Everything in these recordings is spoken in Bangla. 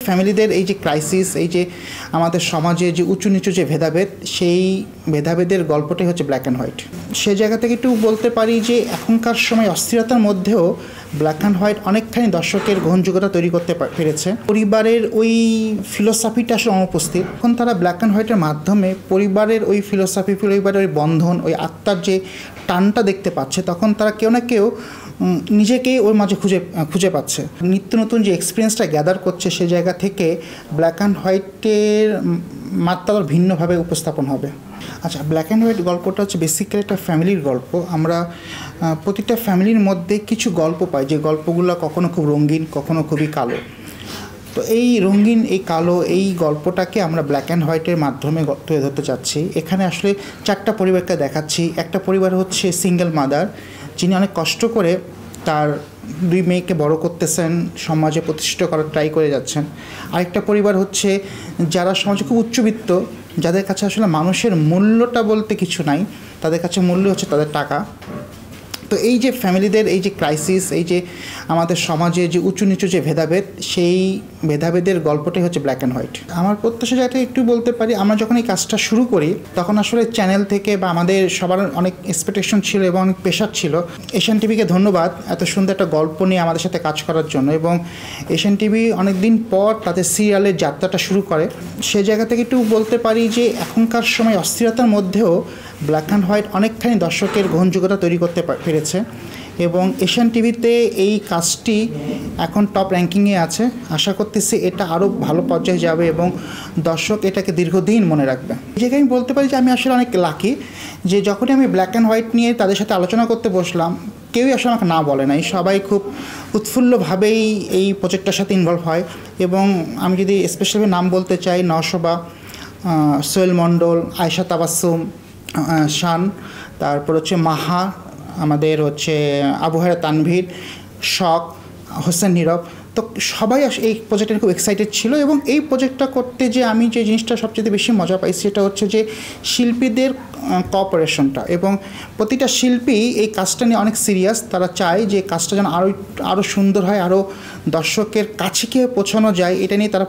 ফ্যামিলিদের এই যে ক্রাইসিস, এই যে আমাদের সমাজে যে উঁচু নিচু যে ভেদাভেদ, সেই ভেদাভেদের গল্পটাই হচ্ছে ব্ল্যাক অ্যান্ড হোয়াইট। সে জায়গা থেকে একটু বলতে পারি যে এখনকার সময় অস্থিরতার মধ্যেও ব্ল্যাক অ্যান্ড হোয়াইট অনেকখানি দর্শকের গ্রহণযোগ্যতা তৈরি করতে পেরেছে। পরিবারের ওই ফিলোসফিটা আসলে অনুপস্থিত। এখন তারা ব্ল্যাক অ্যান্ড হোয়াইটের মাধ্যমে পরিবারের ওই ফিলোসফি, পরিবারের ওই বন্ধন, ওই আত্মার যে টানটা দেখতে পাচ্ছে, তখন তারা কেউ না কেউ নিজেকেই ওর মাঝে খুঁজে পাচ্ছে। নিত্য নতুন যে এক্সপিরিয়েন্সটা গ্যাদার করছে, সে জায়গা থেকে ব্ল্যাক অ্যান্ড হোয়াইটের মাত্রা ভিন্নভাবে উপস্থাপন হবে। আচ্ছা, ব্ল্যাক অ্যান্ড হোয়াইট গল্পটা হচ্ছে বেসিক্যালি একটা ফ্যামিলির গল্প। আমরা প্রতিটা ফ্যামিলির মধ্যে কিছু গল্প পাই, যে গল্পগুলো কখনো খুব রঙিন, কখনো খুবই কালো। তো এই রঙিন, এই কালো, এই গল্পটাকে আমরা ব্ল্যাক অ্যান্ড হোয়াইটের মাধ্যমে তুলে ধরতে চাচ্ছি। এখানে আসলে 4টা পরিবারকে দেখাচ্ছি। একটা পরিবার হচ্ছে সিঙ্গেল মাদার, যিনি অনেক কষ্ট করে তার 2 মেয়েকে বড় করতেছেন, সমাজে প্রতিষ্ঠিত করার ট্রাই করে যাচ্ছেন। আরেকটা পরিবার হচ্ছে যারা সমাজে খুব উচ্চবিত্ত, যাদের কাছে আসলে মানুষের মূল্যটা বলতে কিছু নাই, তাদের কাছে মূল্য হচ্ছে তাদের টাকা। তো এই যে ফ্যামিলিদের এই যে ক্রাইসিস, এই যে আমাদের সমাজে যে উঁচু নিচু যে ভেদাভেদ, সেই ভেদাভেদের গল্পটাই হচ্ছে ব্ল্যাক অ্যান্ড হোয়াইট। আমার প্রত্যাশা যেটা একটু বলতে পারি, আমরা যখন এই কাজটা শুরু করি তখন আসলে চ্যানেল থেকে বা আমাদের সবার অনেক এক্সপেকটেশন ছিল এবং অনেক প্রেশার ছিল। এশিয়ান টিভিকে ধন্যবাদ এত সুন্দর একটা গল্প নিয়ে আমাদের সাথে কাজ করার জন্য, এবং এশিয়ান টিভি অনেক দিন পর তাদের সিরিয়ালের যাত্রাটা শুরু করে। সে জায়গা থেকে একটু বলতে পারি যে এখনকার সময় অস্থিরতার মধ্যেও ব্ল্যাক অ্যান্ড হোয়াইট অনেকখানি দর্শকের গ্রহণযোগ্যতা তৈরি করতে পেরেছে, এবং এশিয়ান টিভিতে এই কাজটি এখন টপ র্যাঙ্কিংয়ে আছে। আশা করতেছি এটা আরও ভালো পর্যায়ে যাবে এবং দর্শক এটাকে দীর্ঘদিন মনে রাখবে। এই জায়গায় আমি বলতে পারি যে আমি আসলে অনেক লাকি, যে যখনই আমি ব্ল্যাক অ্যান্ড হোয়াইট নিয়ে তাদের সাথে আলোচনা করতে বসলাম, কেউই আসলে আমাকে না বলে নাই। সবাই খুব উৎফুল্লভাবেই এই প্রজেক্টটার সাথে ইনভলভ হয়। এবং আমি যদি স্পেশালি নাম বলতে চাই, নওশোবা, সোহেল মণ্ডল, আয়েশা তাবাসসুম, শান, তারপর হচ্ছে মাহা, আমাদের হচ্ছে আবু হেরা তানভীর, শখ, হোসেন নীরব। তো সবাই এই প্রজেক্টে খুব এক্সাইটেড ছিল, এবং এই প্রজেক্টটা করতে যে আমি যে জিনিসটা সবচেয়ে বেশি মজা পাই সেটা হচ্ছে যে শিল্পীদের কোঅপারেশনটা। এবং প্রতিটা শিল্পী এই কাজটা নিয়ে অনেক সিরিয়াস। তারা চায় যে কাজটা যেন আরও সুন্দর হয়, আরও দর্শকের কাছে গিয়ে পৌঁছানো যায়, এটা নিয়ে তারা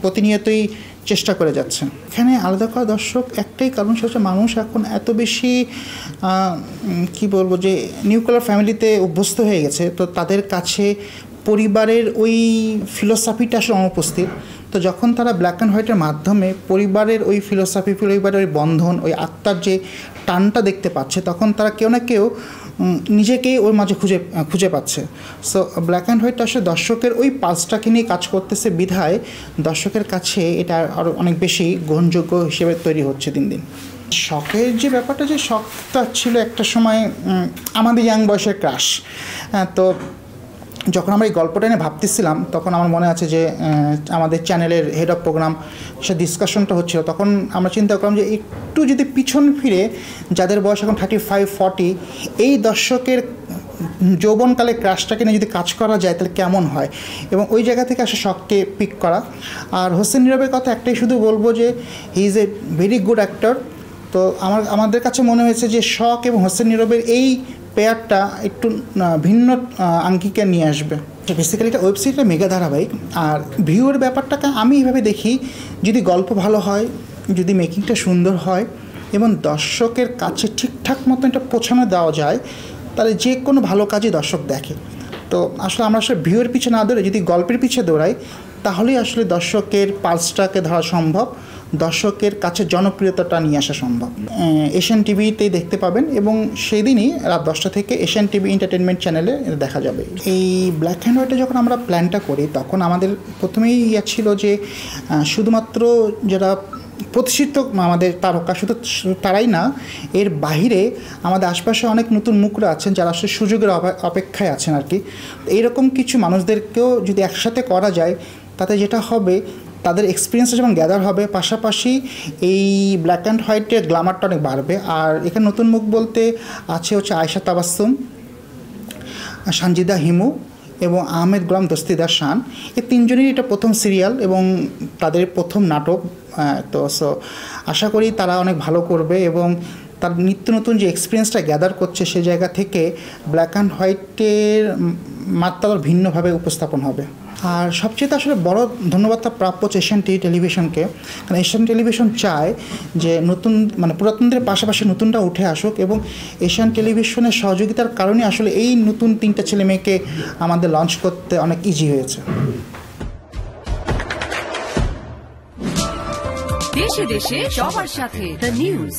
প্রতিনিয়তই চেষ্টা করে যাচ্ছে। এখানে আলাদা করা দর্শক একটাই কারণ, সেটা হচ্ছে মানুষ এখন এত বেশি কি বলবো, যে নিউক্লিয়ার ফ্যামিলিতে অভ্যস্ত হয়ে গেছে। তো তাদের কাছে পরিবারের ওই ফিলোসফিটা আসলে অনুপস্থিত। তো যখন তারা ব্ল্যাক অ্যান্ড হোয়াইটের মাধ্যমে পরিবারের ওই ফিলোসফি, পরিবারের ওই বন্ধন, ওই আত্মার যে টানটা দেখতে পাচ্ছে, তখন তারা কেউ না কেউ নিজেকেই ওর মাঝে খুঁজে পাচ্ছে। সো ব্ল্যাক অ্যান্ড হোয়াইট আসলে দর্শকের ওই পালসটাকে নিয়ে কাজ করতেছে বিধায় দর্শকের কাছে এটা আরও অনেক বেশি গ্রহণযোগ্য হিসেবে তৈরি হচ্ছে দিন দিন। শখের যে ব্যাপারটা, যে শখটা ছিল একটা সময় আমাদের ইয়াং বয়সের ক্রাশ। তো যখন আমরা এই গল্পটা নিয়ে ভাবতেছিলাম, তখন আমার মনে আছে যে আমাদের চ্যানেলের হেড অফ প্রোগ্রাম সে ডিসকাশনটা হচ্ছিল। তখন আমরা চিন্তা করলাম যে একটু যদি পিছন ফিরে, যাদের বয়স এখন 35-40, এই দর্শকের যৌবনকালে ক্রাশটাকে নিয়ে যদি কাজ করা যায় তাহলে কেমন হয়, এবং ওই জায়গা থেকে আসলে শখকে পিক করা। আর হোসেন নীরবের কথা একটাই শুধু বলবো যে he is a very good actor. তো আমাদের কাছে মনে হয়েছে যে শখ এবং হোসেন নীরবের এই পেয়ারটা একটু ভিন্ন আঙ্গিকে নিয়ে আসবে। বেসিক্যালি এটা ওয়েবসাইটটা মেগা ধারাবাহিক। আর ভিউয়ের ব্যাপারটাকে আমি এইভাবে দেখি, যদি গল্প ভালো হয়, যদি মেকিংটা সুন্দর হয় এবং দর্শকের কাছে ঠিকঠাক মতো এটা পৌঁছানো দেওয়া যায়, তাহলে যে কোনো ভালো কাজই দর্শক দেখে। তো আসলে আমরা আসলে ভিউয়ের পিছে না দৌড়ে যদি গল্পের পিছে দৌড়াই, তাহলেই আসলে দর্শকের পালসটাকে ধরা সম্ভব, দর্শকের কাছে জনপ্রিয়তাটা নিয়ে আসা সম্ভব। এশিয়ান টিভিতেই দেখতে পাবেন, এবং সেই দিনই রাত 10টা থেকে এশিয়ান টিভি এন্টারটেনমেন্ট চ্যানেলে দেখা যাবে। এই ব্ল্যাক অ্যান্ড হোয়াইটে যখন আমরা প্ল্যানটা করি, তখন আমাদের প্রথমেই ছিল যে শুধুমাত্র যারা প্রতিষ্ঠিত আমাদের তারকা, শুধু তারাই না, এর বাহিরে আমাদের আশপাশে অনেক নতুন মুখরা আছেন যারা আসলে সুযোগের অপেক্ষায় আছেন আর কি। এইরকম কিছু মানুষদেরকেও যদি একসাথে করা যায়, তাতে যেটা হবে, তাদের এক্সপিরিয়েন্স যেমন গ্যাদার হবে, পাশাপাশি এই ব্ল্যাক অ্যান্ড হোয়াইটের গ্ল্যামারটা অনেক বাড়বে। আর এখানে নতুন মুখ বলতে আছে হচ্ছে আয়েশা তাবাসসুম, সানজিদা হিমু এবং আহমেদ গোলাম দস্তিদার শান। এই তিনজনেরই এটা প্রথম সিরিয়াল এবং তাদের প্রথম নাটক। তো আশা করি তারা অনেক ভালো করবে, এবং তার নিত্য নতুন যে এক্সপিরিয়েন্সটা গ্যাদার করছে, সে জায়গা থেকে ব্ল্যাক অ্যান্ড হোয়াইটের মাত্রা ভিন্নভাবে উপস্থাপন হবে। আর সবচেয়ে আসলে বড় ধন্যবাদটা প্রাপ্য হচ্ছে এশিয়ান টেলিভিশনকে, কারণ এশিয়ান টেলিভিশন চায় যে নতুন মানে পুরাতনদের পাশাপাশি নতুনটা উঠে আসুক, এবং এশিয়ান টেলিভিশনের সহযোগিতার কারণে আসলে এই নতুন 3টা ছেলে মেয়েকে আমাদের লঞ্চ করতে অনেক ইজি হয়েছে। দেশে দেশে সবার সাথে দ্য নিউজ।